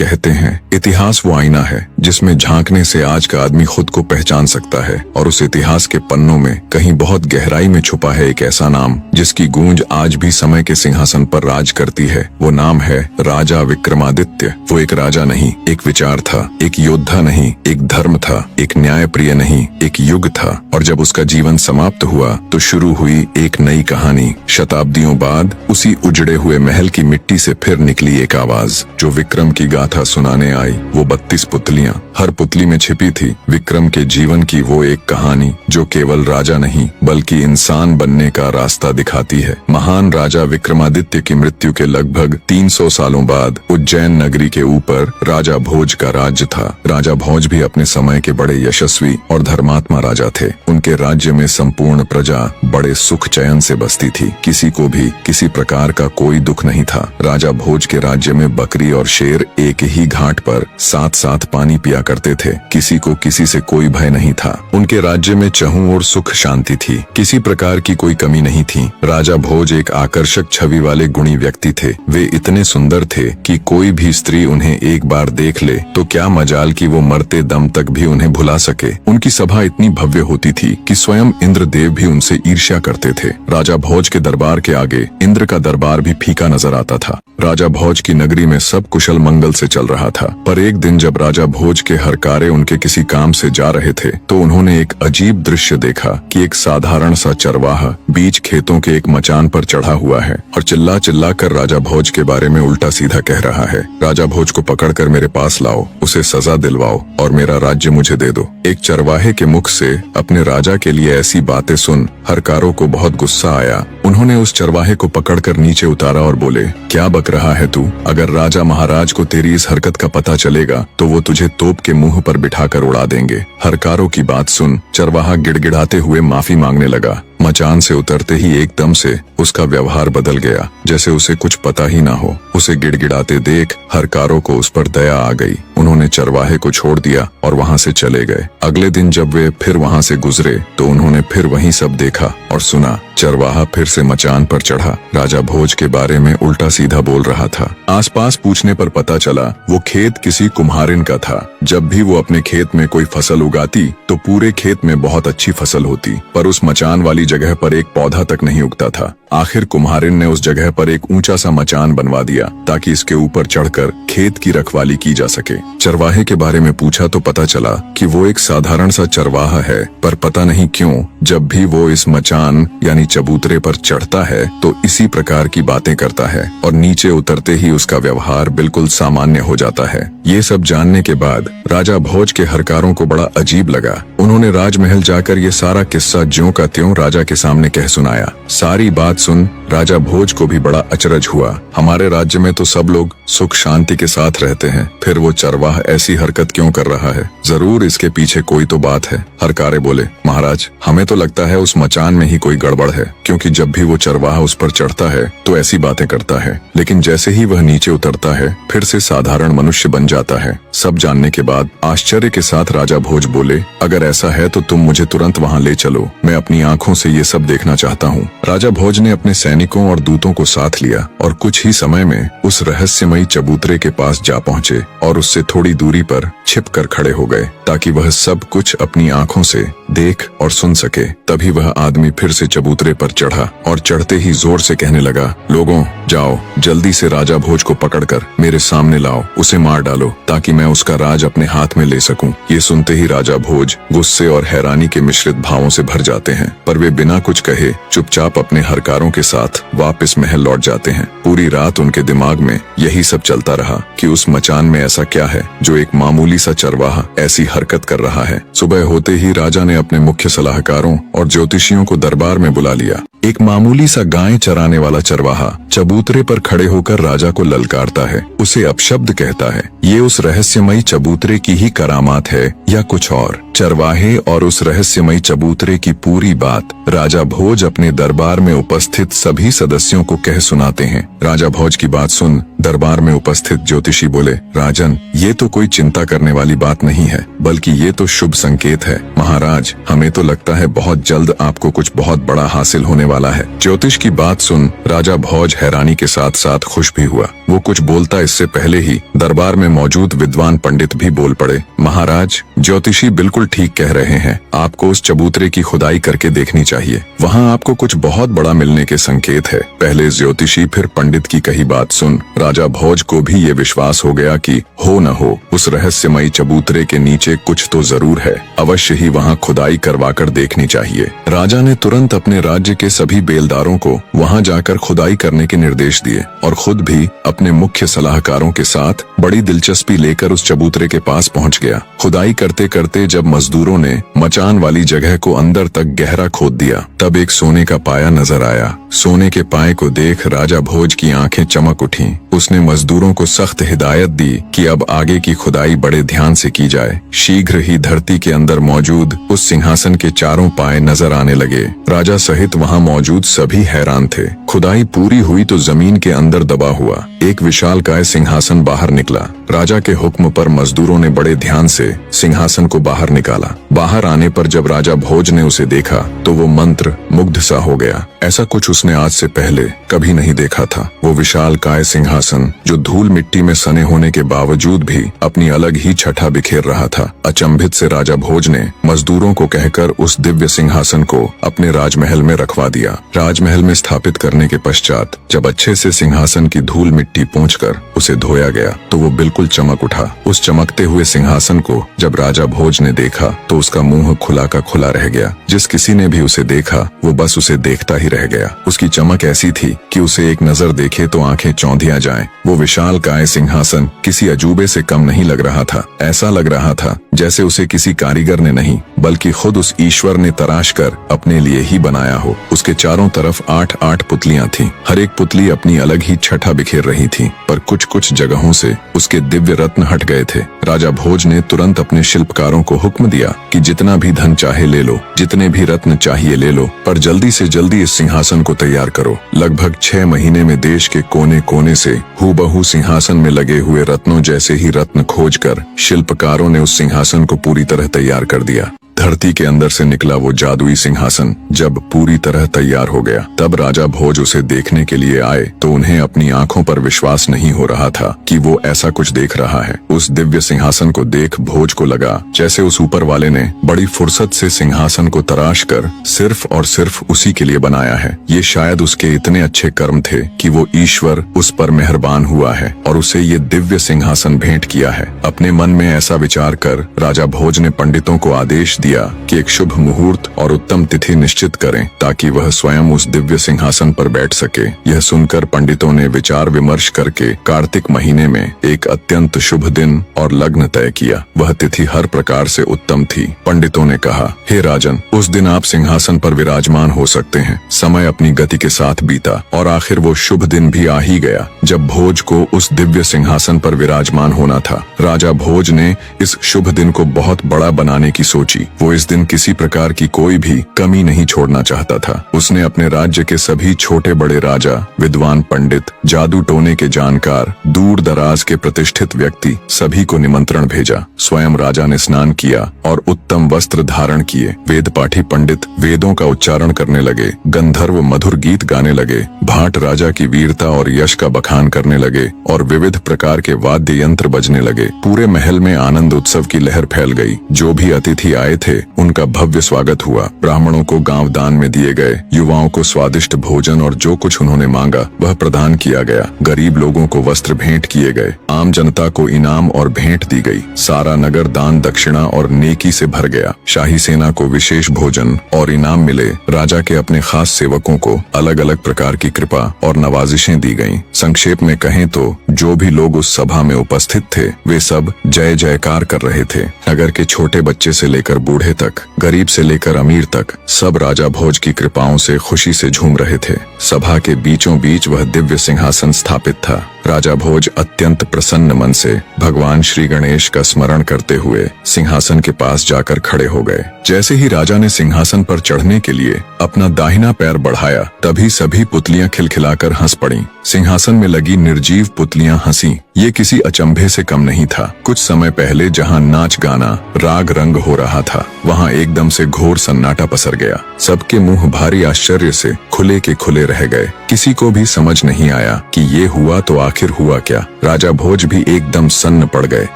कहते हैं इतिहास वो आईना है जिसमें झांकने से आज का आदमी खुद को पहचान सकता है, और उस इतिहास के पन्नों में कहीं बहुत गहराई में छुपा है एक ऐसा नाम जिसकी गूंज आज भी समय के सिंहासन पर राज करती है। वो नाम है राजा विक्रमादित्य। वो एक राजा नहीं, एक विचार था, एक योद्धा नहीं, एक धर्म था, एक न्यायप्रिय नहीं, एक युग था। और जब उसका जीवन समाप्त हुआ तो शुरू हुई एक नई कहानी। शताब्दियों बाद उसी उजड़े हुए महल की मिट्टी से फिर निकली एक आवाज जो विक्रम की गाथा सुनाने आई। वो 32 पुतलियां, हर पुतली में छिपी थी विक्रम के जीवन की वो एक कहानी जो केवल राजा नहीं बल्कि इंसान बनने का रास्ता दिखाती है। महान राजा विक्रमादित्य की मृत्यु के लगभग 300 सालों बाद उज्जैन नगरी के ऊपर राजा भोज का राज्य था। राजा भोज भी अपने समय के बड़े यशस्वी और धर्मात्मा राजा थे। उनके राज्य में संपूर्ण प्रजा बड़े सुख चैन से बसती थी। किसी को भी किसी प्रकार का कोई दुख नहीं था। राजा भोज के राज्य में बकरी और शेर एक ही घाट पर साथ साथ पानी पिया करते थे। किसी को किसी से कोई भय नहीं था। उनके राज्य में चहुं और सुख शांति थी। किसी प्रकार की कोई कमी नहीं थी। राजा भोज एक आकर्षक छवि वाले गुणी व्यक्ति थे। वे इतने सुंदर थे कि कोई भी स्त्री उन्हें एक बार देख ले तो क्या मजाल कि वो मरते दम तक भी उन्हें भुला सके। उनकी सभा इतनी भव्य होती थी कि स्वयं इंद्रदेव भी उनसे ईर्ष्या करते थे। राजा भोज के दरबार के आगे इंद्र का दरबार भी फीका नजर आता था। राजा भोज की नगरी में सब कुशल मंगल से चल रहा था, पर एक दिन जब राजा भोज के हरकारे उनके किसी काम से जा रहे थे तो उन्होंने एक अजीब दृश्य देखा कि एक साधारण सा चरवाहा बीच खेतों के एक मचान पर चढ़ा हुआ है और चिल्ला चिल्ला कर राजा भोज के बारे में उल्टा सीधा कह रहा है। राजा भोज को पकड़कर मेरे पास लाओ, उसे सजा दिलवाओ और मेरा राज्य मुझे दे दो। एक चरवाहे के मुख से अपने राजा के लिए ऐसी बातें सुन हरकारों को बहुत गुस्सा आया। उन्होंने उस चरवाहे को पकड़कर नीचे उतारा और बोले, क्या बक रहा है तू? अगर राजा महाराज को तेरी इस हरकत का पता चलेगा तो वो तुझे तोप के मुंह पर बिठाकर उड़ा देंगे। हरकारों की बात सुन चरवाहा गिड़गिड़ाते हुए माफी मांगने लगा। मचान से उतरते ही एकदम से उसका व्यवहार बदल गया, जैसे उसे कुछ पता ही ना हो। उसे गिड़गिड़ाते देख हरकारों को उस पर दया आ गई। उन्होंने चरवाहे को छोड़ दिया और वहां से चले गए। अगले दिन जब वे फिर वहां से गुजरे तो उन्होंने फिर वही सब देखा और सुना। चरवाहा फिर से मचान पर चढ़ा, राजा भोज के बारे में उल्टा सीधा बोल रहा था। आसपास पूछने पर पता चला वो खेत किसी कुम्हारिन का था। जब भी वो अपने खेत में कोई फसल उगाती तो पूरे खेत में बहुत अच्छी फसल होती, पर उस मचान वाली जगह पर एक पौधा तक नहीं उगता था। आखिर कुम्हारिन ने उस जगह पर एक ऊंचा सा मचान बनवा दिया ताकि इसके ऊपर चढ़कर खेत की रखवाली की जा सके। चरवाहे के बारे में पूछा तो पता चला कि वो एक साधारण सा चरवाहा है, पर पता नहीं क्यों जब भी वो इस मचान यानी चबूतरे पर चढ़ता है तो इसी प्रकार की बातें करता है और नीचे उतरते ही उसका व्यवहार बिल्कुल सामान्य हो जाता है। ये सब जानने के बाद राजा भोज के हरकारों को बड़ा अजीब लगा। उन्होंने राजमहल जाकर ये सारा किस्सा ज्यों का त्यों राजा के सामने कह सुनाया। सारी बात सुन राजा भोज को भी बड़ा अचरज हुआ। हमारे राज्य में तो सब लोग सुख शांति के साथ रहते हैं, फिर वो चरवाह ऐसी हरकत क्यों कर रहा है? जरूर इसके पीछे कोई तो बात है। हरकारे बोले, महाराज हमें तो लगता है उस मचान में ही कोई गड़बड़ है, क्योंकि जब भी वो चरवाहा उस पर चढ़ता है तो ऐसी बातें करता है, लेकिन जैसे ही वह नीचे उतरता है फिर से साधारण मनुष्य बन जाता है। सब जानने के बाद आश्चर्य के साथ राजा भोज बोले, अगर ऐसा है तो तुम मुझे तुरंत वहाँ ले चलो, मैं अपनी आंखों से ये सब देखना चाहता हूँ। राजा भोज ने अपने सैनिकों और दूतों को साथ लिया और कुछ ही समय में उस रहस्यमयी चबूतरे के पास जा पहुँचे और उससे थोड़ी दूरी पर छिपकर खड़े हो गए ताकि वह सब कुछ अपनी आंखों से देख और सुन सके। तभी वह आदमी फिर से चबूतरे पर चढ़ा और चढ़ते ही जोर से कहने लगा, लोगों जाओ जल्दी से राजा भोज को पकड़कर मेरे सामने लाओ, उसे मार डालो ताकि मैं उसका राज अपने हाथ में ले सकूं। ये सुनते ही राजा भोज गुस्से और हैरानी के मिश्रित भावों से भर जाते हैं, पर वे बिना कुछ कहे चुपचाप अपने हरकारों के साथ वापस महल लौट जाते हैं। पूरी रात उनके दिमाग में यही सब चलता रहा कि उस मचान में ऐसा क्या है जो एक मामूली सा चरवाहा ऐसी हरकत कर रहा है। सुबह होते ही राजा ने अपने मुख्य सलाहकारों और ज्योतिषियों को दरबार में बुला लिया। एक मामूली सा गाय चराने वाला चरवाहा चबूतरे पर खड़े होकर राजा को ललकारता है, उसे अपशब्द कहता है। ये उस रहस्यमयी चबूतरे की ही करामात है या कुछ और? चरवाहे और उस रहस्यमयी चबूतरे की पूरी बात राजा भोज अपने दरबार में उपस्थित सभी सदस्यों को कह सुनाते हैं। राजा भोज की बात सुन दरबार में उपस्थित ज्योतिषी बोले, राजन राजन, ये तो कोई चिंता करने वाली बात नहीं है, बल्कि ये तो शुभ संकेत है। महाराज, हमें तो लगता है बहुत जल्द आपको कुछ बहुत बड़ा हासिल होने वाला है। ज्योतिष की बात सुन राजा भोज हैरानी के साथ साथ खुश भी हुआ। वो कुछ बोलता इससे पहले ही दरबार में मौजूद विद्वान पंडित भी बोल पड़े। महाराज, ज्योतिषी बिल्कुल ठीक कह रहे हैं, आपको उस चबूतरे की खुदाई करके देखनी चाहिए। वहाँ आपको कुछ बहुत बड़ा मिलने के संकेत है। पहले ज्योतिषी फिर पंडित की कही बात सुन राजा भोज को भी ये विश्वास हो गया कि हो न हो उस रहस्यमयी चबूतरे के नीचे कुछ तो जरूर है। अवश्य ही वहाँ खुदाई करवाकर देखनी चाहिए। राजा ने तुरंत अपने राज्य के सभी बेलदारों को वहाँ जाकर खुदाई करने के निर्देश दिए और खुद भी अपने मुख्य सलाहकारों के साथ बड़ी दिलचस्पी लेकर उस चबूतरे के पास पहुँच गया। खुदाई करते करते जब मजदूरों ने मचान वाली जगह को अंदर तक गहरा खोद दिया, तब एक सोने का पाया नजर आया। सोने के पाए को देख राजा भोज की आंखें चमक उठीं। उसने मजदूरों को सख्त हिदायत दी कि अब आगे की खुदाई बड़े ध्यान से की जाए। शीघ्र ही धरती के अंदर मौजूद उस सिंहासन के चारों पाए नजर आने लगे। राजा सहित वहां मौजूद सभी हैरान थे। खुदाई पूरी हुई तो जमीन के अंदर दबा हुआ एक विशालकाय सिंहासन बाहर निकला। राजा के हुक्म पर मजदूरों ने बड़े ध्यान से सिंहासन को बाहर निकाला। बाहर आने पर जब राजा भोज ने उसे देखा तो वो मंत्र मुग्ध सा हो गया। ऐसा कुछ उसने आज से पहले कभी नहीं देखा था। वो विशालकाय सिंहासन जो धूल मिट्टी में सने होने के बावजूद भी अपनी अलग ही छठा बिखेर रहा था। अचंभित से राजा भोज ने मजदूरों को कहकर उस दिव्य सिंहासन को अपने राजमहल में रखवा दिया। राजमहल में स्थापित करने के पश्चात जब अच्छे से सिंहासन की धूल मिट्टी पोंछकर उसे धोया गया तो वो बिल्कुल चमक उठा। उस चमकते हुए सिंहासन को जब राजा भोज ने देखा तो उसका मुंह खुला का खुला रह गया। जिस किसी ने भी उसे देखा वो बस उसे देखता ही रह गया। उसकी चमक ऐसी थी कि उसे एक नजर देखे तो आंखें चौंधिया जाएं। वो विशालकाय सिंहासन किसी अजूबे से कम नहीं लग रहा था। ऐसा लग रहा था जैसे उसे किसी कारीगर ने नहीं बल्कि खुद उस ईश्वर ने तराश कर अपने लिए ही बनाया हो। उसके चारों तरफ 8-8 पुतलियां थीं। हर एक पुतली अपनी अलग ही छठा बिखेर रही थी, पर कुछ जगहों से उसके दिव्य रत्न हट गए थे। राजा भोज ने तुरंत अपने शिल्पकारों को हुक्म दिया कि जितना भी धन चाहे ले लो, जितने भी रत्न चाहिए ले लो, पर जल्दी से जल्दी इस सिंहासन को तैयार करो। लगभग 6 महीने में देश के कोने कोने से हूबहू सिंहासन में लगे हुए रत्नों जैसे ही रत्न खोजकर शिल्पकारों ने उस सिंहासन को पूरी तरह तैयार कर दिया। धरती के अंदर से निकला वो जादुई सिंहासन जब पूरी तरह तैयार हो गया तब राजा भोज उसे देखने के लिए आए तो उन्हें अपनी आंखों पर विश्वास नहीं हो रहा था कि वो ऐसा कुछ देख रहा है। उस दिव्य सिंहासन को देख भोज को लगा जैसे उस ऊपर वाले ने बड़ी फुर्सत से सिंहासन को तराश कर सिर्फ और सिर्फ उसी के लिए बनाया है। ये शायद उसके इतने अच्छे कर्म थे कि वो ईश्वर उस पर मेहरबान हुआ है और उसे ये दिव्य सिंहासन भेंट किया है। अपने मन में ऐसा विचार कर राजा भोज ने पंडितों को आदेश दिया कि एक शुभ मुहूर्त और उत्तम तिथि निश्चित करें ताकि वह स्वयं उस दिव्य सिंहासन पर बैठ सके। यह सुनकर पंडितों ने विचार विमर्श करके कार्तिक महीने में एक अत्यंत शुभ दिन और लग्न तय किया। वह तिथि हर प्रकार से उत्तम थी। पंडितों ने कहा, हे राजन, उस दिन आप सिंहासन पर विराजमान हो सकते हैं। समय अपनी गति के साथ बीता और आखिर वो शुभ दिन भी आ ही गया जब भोज को उस दिव्य सिंहासन पर विराजमान होना था। राजा भोज ने इस शुभ दिन को बहुत बड़ा बनाने की सोची। वो इस दिन किसी प्रकार की कोई भी कमी नहीं छोड़ना चाहता था। उसने अपने राज्य के सभी छोटे बड़े राजा, विद्वान पंडित, जादू टोने के जानकार, दूर दराज के प्रतिष्ठित व्यक्ति सभी को निमंत्रण भेजा। स्वयं राजा ने स्नान किया और उत्तम वस्त्र धारण किए। वेद पाठी पंडित वेदों का उच्चारण करने लगे, गंधर्व मधुर गीत गाने लगे, भाट राजा की वीरता और यश का बखान करने लगे और विविध प्रकार के वाद्य यंत्र बजने लगे। पूरे महल में आनंद उत्सव की लहर फैल गई। जो भी अतिथि आए थे उनका भव्य स्वागत हुआ। ब्राह्मणों को गांव दान में दिए गए, युवाओं को स्वादिष्ट भोजन और जो कुछ उन्होंने मांगा वह प्रदान किया गया। गरीब लोगों को वस्त्र भेंट किए गए, आम जनता को इनाम और भेंट दी गई। सारा नगर दान दक्षिणा और नेकी से भर गया। शाही सेना को विशेष भोजन और इनाम मिले। राजा के अपने खास सेवकों को अलग अलग प्रकार की कृपा और नवाजिशें दी गईं। संक्षेप में कहें तो जो भी लोग उस सभा में उपस्थित थे वे सब जय जयकार कर रहे थे। नगर के छोटे बच्चे से लेकर बूढ़े तक, गरीब से लेकर अमीर तक सब राजा भोज की कृपाओं से खुशी से झूम रहे थे। सभा के बीचों बीच वह दिव्य सिंहासन स्थापित था। राजा भोज अत्यंत प्रसन्न मन से भगवान श्री गणेश का स्मरण करते हुए सिंहासन के पास जाकर खड़े हो गए। जैसे ही राजा ने सिंहासन पर चढ़ने के लिए अपना दाहिना पैर बढ़ाया, तभी सभी पुतलियां खिलखिलाकर हंस पड़ीं। सिंहासन में लगी निर्जीव पुतलियां हंसी। ये किसी अचंभे से कम नहीं था। कुछ समय पहले जहां नाच गाना राग रंग हो रहा था, वहां एकदम से घोर सन्नाटा पसर गया। सबके मुंह भारी आश्चर्य से खुले के खुले रह गए। किसी को भी समझ नहीं आया कि ये हुआ तो आखिर हुआ क्या। राजा भोज भी एकदम सन्न पड़ गए,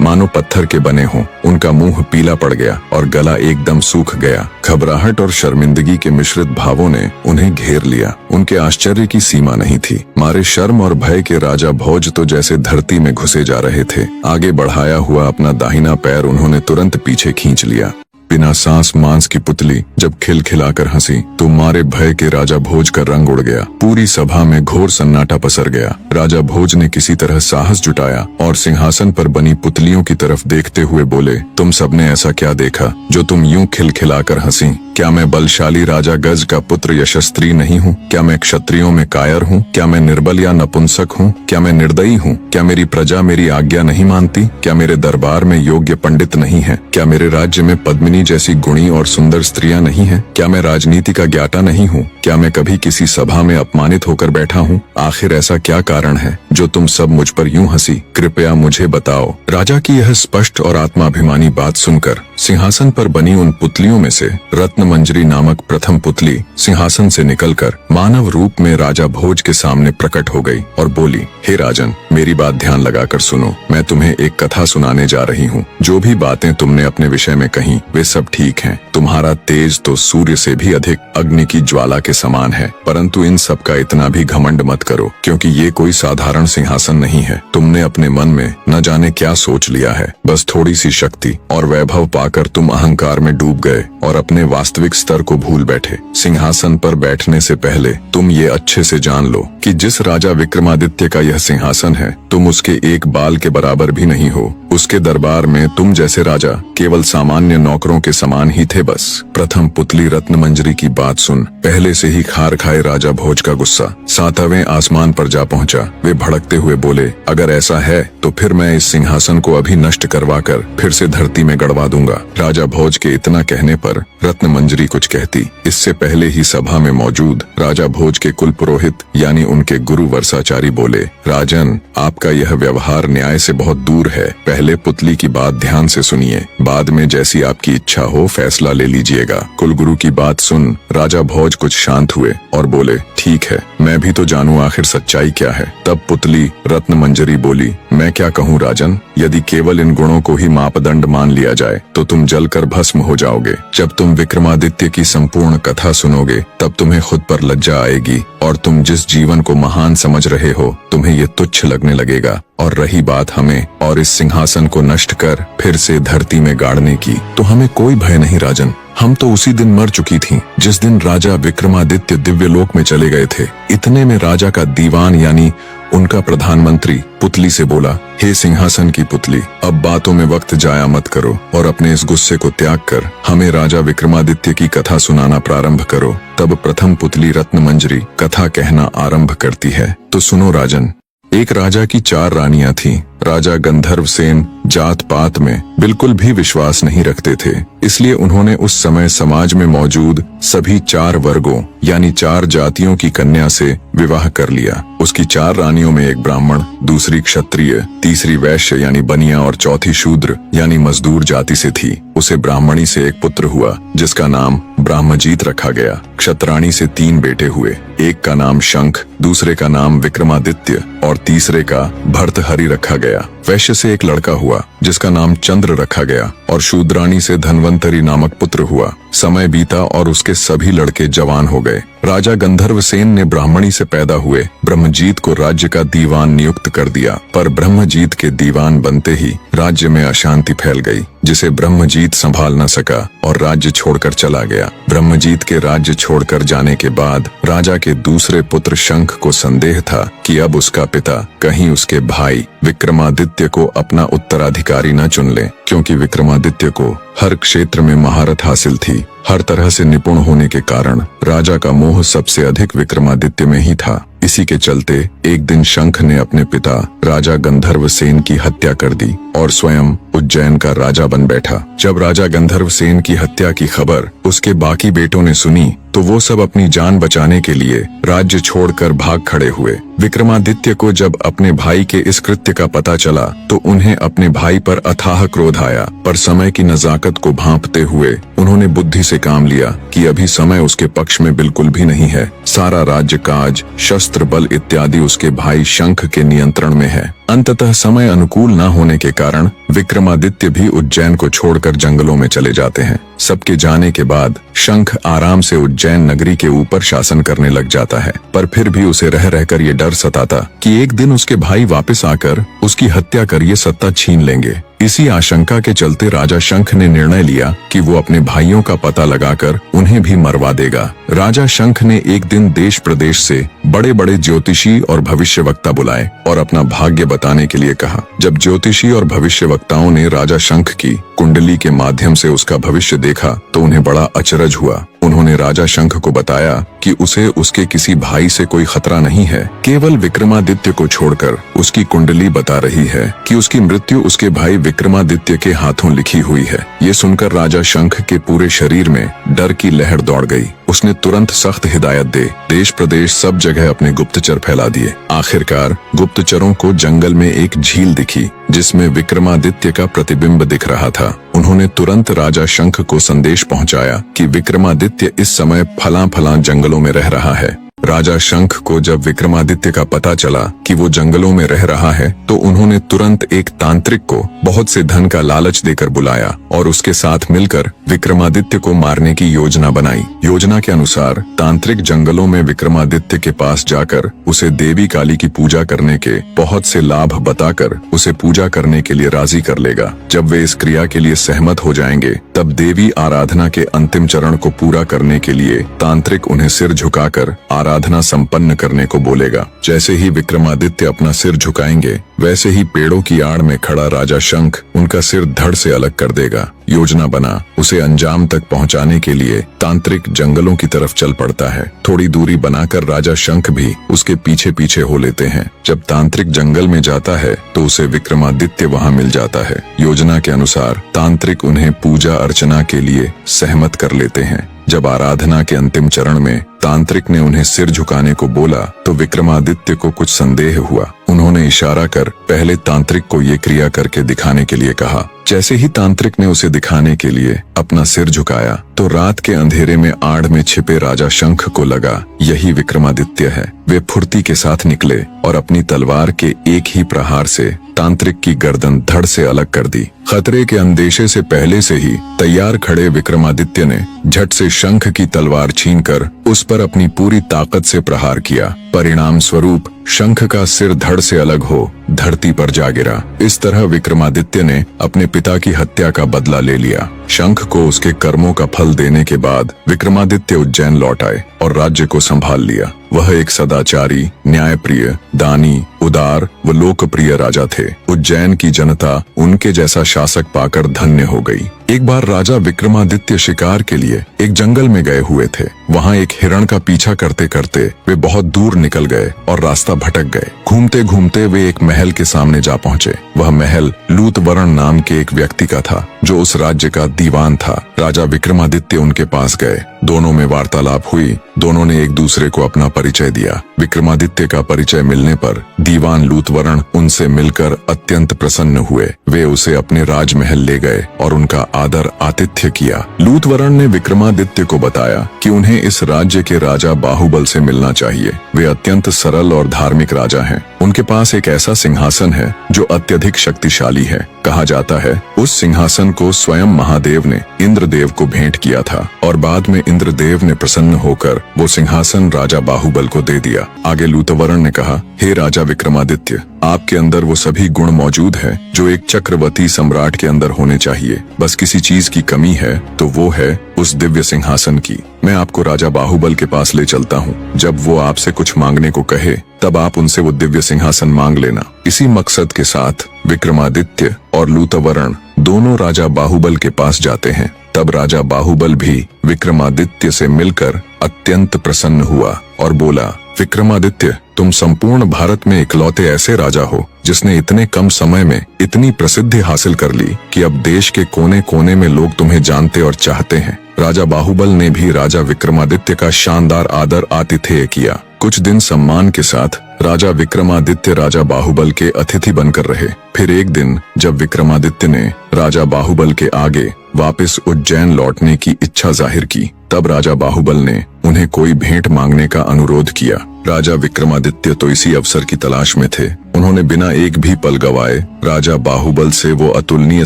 मानो पत्थर के बने हों। उनका मुंह पीला पड़ गया और गला एकदम सूख गया। घबराहट और शर्मिंदगी के मिश्रित भावों ने उन्हें घेर लिया। उनके आश्चर्य की सीमा नहीं थी। मारे शर्म और भय के राजा भोज तो जैसे धरती में घुसे जा रहे थे। आगे बढ़ाया हुआ अपना दाहिना पैर उन्होंने तुरंत पीछे खींच लिया। बिना सांस मांस की पुतली जब खिलखिलाकर हंसी तो मारे भय के राजा भोज का रंग उड़ गया। पूरी सभा में घोर सन्नाटा पसर गया। राजा भोज ने किसी तरह साहस जुटाया और सिंहासन पर बनी पुतलियों की तरफ देखते हुए बोले, तुम सबने ऐसा क्या देखा जो तुम यूं खिलखिलाकर हंसी? क्या मैं बलशाली राजा गज का पुत्र यशस्वी नहीं हूँ? क्या मैं क्षत्रियों में कायर हूँ? क्या मैं निर्बल या नपुंसक हूँ? क्या मैं निर्दयी हूँ? क्या मेरी प्रजा मेरी आज्ञा नहीं मानती? क्या मेरे दरबार में योग्य पंडित नहीं है? क्या मेरे राज्य में पद्मिनी जैसी गुणी और सुंदर स्त्रियां नहीं हैं? क्या मैं राजनीति का ज्ञाता नहीं हूँ? क्या मैं कभी किसी सभा में अपमानित होकर बैठा हूँ? आखिर ऐसा क्या कारण है जो तुम सब मुझ पर यूं हंसी? कृपया मुझे बताओ। राजा की यह स्पष्ट और आत्माभिमानी बात सुनकर सिंहासन पर बनी उन पुतलियों में से रत्नमंजरी नामक प्रथम पुतली सिंहासन से निकलकर मानव रूप में राजा भोज के सामने प्रकट हो गई और बोली, हे राजन, मेरी बात ध्यान लगाकर सुनो। मैं तुम्हें एक कथा सुनाने जा रही हूँ। जो भी बातें तुमने अपने विषय में कही वे सब ठीक हैं। तुम्हारा तेज तो सूर्य से भी अधिक अग्नि की ज्वाला के समान है, परंतु इन सब का इतना भी घमंड मत करो, क्योंकि ये कोई साधारण सिंहासन नहीं है। तुमने अपने मन में न जाने क्या सोच लिया है। बस थोड़ी सी शक्ति और वैभव पाकर तुम अहंकार में डूब गए और अपने वास्तविक स्तर को भूल बैठे। सिंहासन पर बैठने से पहले तुम ये अच्छे से जान लो कि जिस राजा विक्रमादित्य का यह सिंहासन है, तुम उसके एक बाल के बराबर भी नहीं हो। उसके दरबार में तुम जैसे राजा केवल सामान्य नौकरों के समान ही थे बस। प्रथम पुतली रत्नमंजरी की बात सुन पहले से ही खार खाए राजा भोज का गुस्सा 7वें आसमान पर जा पहुंचा। वे भड़कते हुए बोले, अगर ऐसा है तो फिर मैं इस सिंहासन को अभी नष्ट करवाकर फिर से धरती में गड़वा दूंगा। राजा भोज के इतना कहने पर रत्नमंजरी कुछ कहती। इससे पहले ही सभा में मौजूद राजा भोज के कुल पुरोहित यानी उनके गुरु वर्षाचारी बोले, राजन, आपका यह व्यवहार न्याय से बहुत दूर है। पहले पुतली की बात ध्यान से सुनिए, बाद में जैसी आपकी इच्छा हो फैसला ले लीजिएगा। कुलगुरु की बात सुन राजा भोज कुछ शांत हुए और बोले, ठीक है, मैं भी तो जानूं आखिर सच्चाई क्या है। तब पुतली रत्नमंजरी बोली, मैं क्या कहूँ राजन, यदि केवल इन गुणों को ही मापदंड मान लिया जाए तो तुम जलकर भस्म हो जाओगे। जब तुम विक्रमादित्य की संपूर्ण कथा सुनोगे तब तुम्हें खुद पर लज्जा आएगी और तुम जिस जीवन को महान समझ रहे हो तुम्हें ये तुच्छ लगने लगेगा। और रही बात हमें और इस सिंहासन को नष्ट कर फिर से धरती में गाड़ने की, तो हमें कोई भय नहीं राजन। हम तो उसी दिन मर चुकी थीं जिस दिन राजा विक्रमादित्य दिव्य लोक में चले गए थे। इतने में राजा का दीवान यानी उनका प्रधानमंत्री पुतली से बोला, हे सिंहासन की पुतली, अब बातों में वक्त जाया मत करो और अपने इस गुस्से को त्याग कर हमें राजा विक्रमादित्य की कथा सुनाना प्रारंभ करो। तब प्रथम पुतली रत्नमंजरी कथा कहना आरंभ करती है। तो सुनो राजन। एक राजा की 4 रानियां थीं। राजा गंधर्वसेन जात पात में बिल्कुल भी विश्वास नहीं रखते थे, इसलिए उन्होंने उस समय समाज में मौजूद सभी 4 वर्गों यानी 4 जातियों की कन्या से विवाह कर लिया। उसकी 4 रानियों में एक ब्राह्मण, दूसरी क्षत्रिय, तीसरी वैश्य यानी बनिया और चौथी शूद्र यानी मजदूर जाति से थी। उसे ब्राह्मणी से एक पुत्र हुआ जिसका नाम ब्रह्मजीत रखा गया। क्षत्राणी से 3 बेटे हुए, एक का नाम शंख, दूसरे का नाम विक्रमादित्य और तीसरे का भर्तहरि रखा गया। वैश्य से एक लड़का हुआ जिसका नाम चंद्र रखा गया और शूद्राणी से धन्वंतरी नामक पुत्र हुआ। समय बीता और उसके सभी लड़के जवान हो गए। राजा गंधर्वसेन ने ब्राह्मणी से पैदा हुए ब्रह्मजीत को राज्य का दीवान नियुक्त कर दिया, पर ब्रह्मजीत के दीवान बनते ही राज्य में अशांति फैल गई, जिसे ब्रह्मजीत संभाल न सका और राज्य छोड़कर चला गया। ब्रह्मजीत के राज्य छोड़कर जाने के बाद राजा के दूसरे पुत्र शंख को संदेह था कि अब उसका पिता कहीं उसके भाई विक्रमादित्य को अपना उत्तराधिकारी न चुन ले। क्योंकि विक्रमादित्य को हर क्षेत्र में महारत हासिल थी। हर तरह से निपुण होने के कारण राजा का मोह सबसे अधिक विक्रमादित्य में ही था। इसी के चलते एक दिन शंख ने अपने पिता राजा गंधर्व सेन की हत्या कर दी और स्वयं उज्जैन का राजा बन बैठा। जब राजा गंधर्व सेन की हत्या की खबर उसके बाकी बेटों ने सुनी तो वो सब अपनी जान बचाने के लिए राज्य छोड़कर भाग खड़े हुए। विक्रमादित्य को जब अपने भाई के इस कृत्य का पता चला तो उन्हें अपने भाई पर अथाह क्रोध आया, पर समय की नजाकत को भांपते हुए उन्होंने बुद्धि से काम लिया कि अभी समय उसके पक्ष में बिल्कुल भी नहीं है। सारा राज्य काज, शस्त्र बल इत्यादि उसके भाई शंख के नियंत्रण में है। अंततः समय अनुकूल न होने के कारण विक्रमादित्य भी उज्जैन को छोड़कर जंगलों में चले जाते हैं। सबके जाने के बाद शंख आराम से उज्जैन नगरी के ऊपर शासन करने लग जाता है, पर फिर भी उसे रह रहकर ये डर सताता कि एक दिन उसके भाई वापस आकर उसकी हत्या कर ये सत्ता छीन लेंगे। इसी आशंका के चलते राजा शंख ने निर्णय लिया कि वो अपने भाइयों का पता लगाकर उन्हें भी मरवा देगा। राजा शंख ने एक दिन देश प्रदेश से बड़े बड़े ज्योतिषी और भविष्यवक्ता बुलाए और अपना भाग्य बताने के लिए कहा। जब ज्योतिषी और भविष्यवक्ताओं ने राजा शंख की कुंडली के माध्यम से उसका भविष्य देखा तो उन्हें बड़ा अचरज हुआ। उन्होंने राजा शंख को बताया कि उसे उसके किसी भाई से कोई खतरा नहीं है, केवल विक्रमादित्य को छोड़कर उसकी कुंडली बता रही है कि उसकी मृत्यु उसके भाई विक्रमादित्य के हाथों लिखी हुई है। ये सुनकर राजा शंख के पूरे शरीर में डर की लहर दौड़ गई। उसने तुरंत सख्त हिदायत दे देश प्रदेश सब जगह अपने गुप्तचर फैला दिए। आखिरकार गुप्तचरों को जंगल में एक झील दिखी जिसमें विक्रमादित्य का प्रतिबिंब दिख रहा था। उन्होंने तुरंत राजा शंख को संदेश पहुंचाया कि विक्रमादित्य इस समय फलां जंगलों में रह रहा है। राजा शंख को जब विक्रमादित्य का पता चला कि वो जंगलों में रह रहा है तो उन्होंने तुरंत एक तांत्रिक को बहुत से धन का लालच देकर बुलाया और उसके साथ मिलकर विक्रमादित्य को मारने की योजना बनाई। योजना के अनुसार तांत्रिक जंगलों में विक्रमादित्य के पास जाकर उसे देवी काली की पूजा करने के बहुत से लाभ बताकर उसे पूजा करने के लिए राजी कर लेगा। जब वे इस क्रिया के लिए सहमत हो जाएंगे तब देवी आराधना के अंतिम चरण को पूरा करने के लिए तांत्रिक उन्हें सिर झुकाकर आराधना संपन्न करने को बोलेगा। जैसे ही विक्रमादित्य अपना सिर झुकाएंगे वैसे ही पेड़ों की आड़ में खड़ा राजा शंख उनका सिर धड़ से अलग कर देगा। योजना बना उसे अंजाम तक पहुंचाने के लिए तांत्रिक जंगलों की तरफ चल पड़ता है। थोड़ी दूरी बनाकर राजा शंख भी उसके पीछे पीछे हो लेते हैं। जब तांत्रिक जंगल में जाता है तो उसे विक्रमादित्य वहां मिल जाता है। योजना के अनुसार तांत्रिक उन्हें पूजा अर्चना के लिए सहमत कर लेते हैं। जब आराधना के अंतिम चरण में तांत्रिक ने उन्हें सिर झुकाने को बोला तो विक्रमादित्य को कुछ संदेह हुआ। उन्होंने इशारा कर पहले तांत्रिक को ये क्रिया करके दिखाने के लिए कहा। जैसे ही तांत्रिक ने उसे दिखाने के लिए अपना सिर झुकाया तो रात के अंधेरे में आड़ में छिपे राजा शंख को लगा यही विक्रमादित्य है। वे फुर्ती के साथ निकले और अपनी तलवार के एक ही प्रहार से तांत्रिक की गर्दन धड़ से अलग कर दी। खतरे के अंदेशे से पहले से ही तैयार खड़े विक्रमादित्य ने झट से शंख की तलवार छीनकर उस पर अपनी पूरी ताकत से प्रहार किया। परिणाम स्वरूप शंख का सिर धड़ से अलग हो धरती पर जा गिरा। इस तरह विक्रमादित्य ने अपने पिता की हत्या का बदला ले लिया। शंख को उसके कर्मों का फल देने के बाद विक्रमादित्य उज्जैन लौट आए और राज्य को संभाल लिया। वह एक सदाचारी, न्यायप्रिय, दानी, उदार व लोकप्रिय राजा थे। उज्जैन की जनता उनके जैसा शासक पाकर धन्य हो गई। एक बार राजा विक्रमादित्य शिकार के लिए एक जंगल में गए हुए थे। वहाँ एक हिरण का पीछा करते करते वे बहुत दूर निकल गए और रास्ता भटक गए। घूमते घूमते वे एक महल के सामने जा पहुँचे। वह महल लूतवरण नाम के एक व्यक्ति का था जो उस राज्य का दीवान था। राजा विक्रमादित्य उनके पास गए। दोनों में वार्तालाप हुई। दोनों ने एक दूसरे को अपना परिचय दिया। विक्रमादित्य का परिचय मिलने पर दीवान लूतवरण उनसे मिलकर अत्यंत प्रसन्न हुए। वे उसे अपने राजमहल ले गए और उनका आदर आतिथ्य किया। लूतवरण ने विक्रमादित्य को बताया कि उन्हें इस राज्य के राजा बाहुबल से मिलना चाहिए। वे अत्यंत सरल और धार्मिक राजा हैं। उनके पास एक ऐसा सिंहासन है जो अत्यधिक शक्तिशाली है। कहा जाता है उस सिंहासन को स्वयं महादेव ने इंद्रदेव को भेंट किया था और बाद में इंद्रदेव ने प्रसन्न होकर वो सिंहासन राजा बाहुबल को दे दिया। आगे लूतवरण ने कहा, हे राजा विक्रमादित्य, आपके अंदर वो सभी गुण मौजूद है जो एक चक्रवर्ती सम्राट के अंदर होने चाहिए। बस किसी चीज की कमी है तो वो है उस दिव्य सिंहासन की। मैं आपको राजा बाहुबल के पास ले चलता हूँ। जब वो आपसे कुछ मांगने को कहे तब आप उनसे वो दिव्य सिंहासन मांग लेना। इसी मकसद के साथ विक्रमादित्य और लूतवरण दोनों राजा बाहुबल के पास जाते हैं। तब राजा बाहुबल भी विक्रमादित्य से मिलकर अत्यंत प्रसन्न हुआ और बोला, विक्रमादित्य, तुम संपूर्ण भारत में इकलौते ऐसे राजा हो जिसने इतने कम समय में इतनी प्रसिद्धि हासिल कर ली कि अब देश के कोने कोने में लोग तुम्हें जानते और चाहते हैं। राजा बाहुबल ने भी राजा विक्रमादित्य का शानदार आदर आतिथेय किया। कुछ दिन सम्मान के साथ राजा विक्रमादित्य राजा बाहुबल के अतिथि बनकर रहे। फिर एक दिन जब विक्रमादित्य ने राजा बाहुबल के आगे वापस उज्जैन लौटने की इच्छा जाहिर की, तब राजा बाहुबल ने उन्हें कोई भेंट मांगने का अनुरोध किया। राजा विक्रमादित्य तो इसी अवसर की तलाश में थे। उन्होंने बिना एक भी पल गवाए राजा बाहुबल से वो अतुलनीय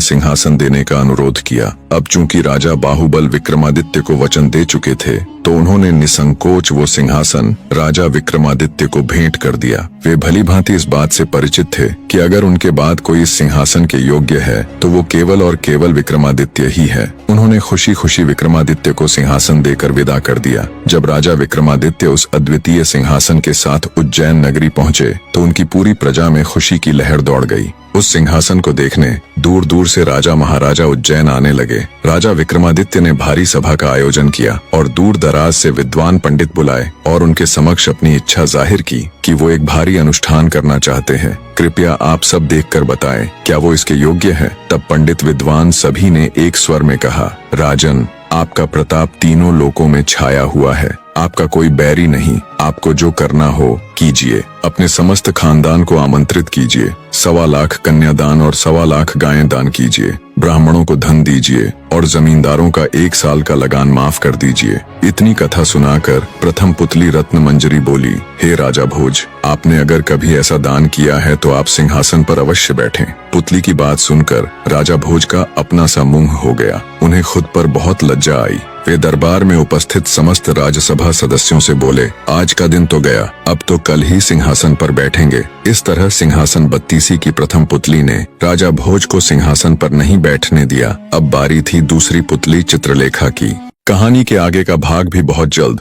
सिंहासन देने का अनुरोध किया। अब चूंकि राजा बाहुबल विक्रमादित्य को वचन दे चुके थे, तो उन्होंने निसंकोच वो सिंहासन राजा विक्रमादित्य को भेंट कर दिया। वे भली भांति इस बात से परिचित थे कि अगर उनके बाद कोई इस सिंहासन के योग्य है तो वो केवल और केवल विक्रमादित्य ही है। उन्होंने खुशी खुशी विक्रमादित्य को सिंहासन देकर विदा कर दिया। जब राजा विक्रमादित्य उस अद्वितीय सिंहासन के साथ उज्जैन नगरी पहुंचे तो उनकी पूरी प्रजा में खुशी की लहर दौड़ गई। उस सिंहासन को देखने दूर दूर से राजा महाराजा उज्जैन आने लगे। राजा विक्रमादित्य ने भारी सभा का आयोजन किया और दूर दराज से विद्वान पंडित बुलाए और उनके समक्ष अपनी इच्छा जाहिर की कि वो एक भारी अनुष्ठान करना चाहते हैं। कृपया आप सब देखकर बताएं, क्या वो इसके योग्य है? तब पंडित विद्वान सभी ने एक स्वर में कहा, राजन, आपका प्रताप तीनों लोकों में छाया हुआ है। आपका कोई बैरी नहीं। आपको जो करना हो कीजिए। अपने समस्त खानदान को आमंत्रित कीजिए। 1.25 लाख कन्यादान और 1.25 लाख गायें दान कीजिए। ब्राह्मणों को धन दीजिए और जमींदारों का 1 साल का लगान माफ कर दीजिए। इतनी कथा सुनाकर प्रथम पुतली रत्न मंजरी बोली, हे राजा भोज, आपने अगर कभी ऐसा दान किया है तो आप सिंहासन पर अवश्य बैठें। पुतली की बात सुनकर राजा भोज का अपना सा मुंह हो गया। उन्हें खुद पर बहुत लज्जा आई। वे दरबार में उपस्थित समस्त राज्यसभा सदस्यों से बोले, आज का दिन तो गया, अब तो कल ही सिंहासन पर बैठेंगे। इस तरह सिंहासन बत्तीसी की प्रथम पुतली ने राजा भोज को सिंहासन पर नहीं बैठने दिया। अब बारी थी दूसरी पुतली चित्रलेखा की। कहानी के आगे का भाग भी बहुत जल्द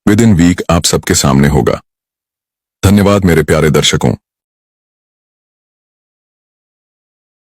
विद इन वीक आप सबके सामने होगा। धन्यवाद मेरे प्यारे दर्शकों।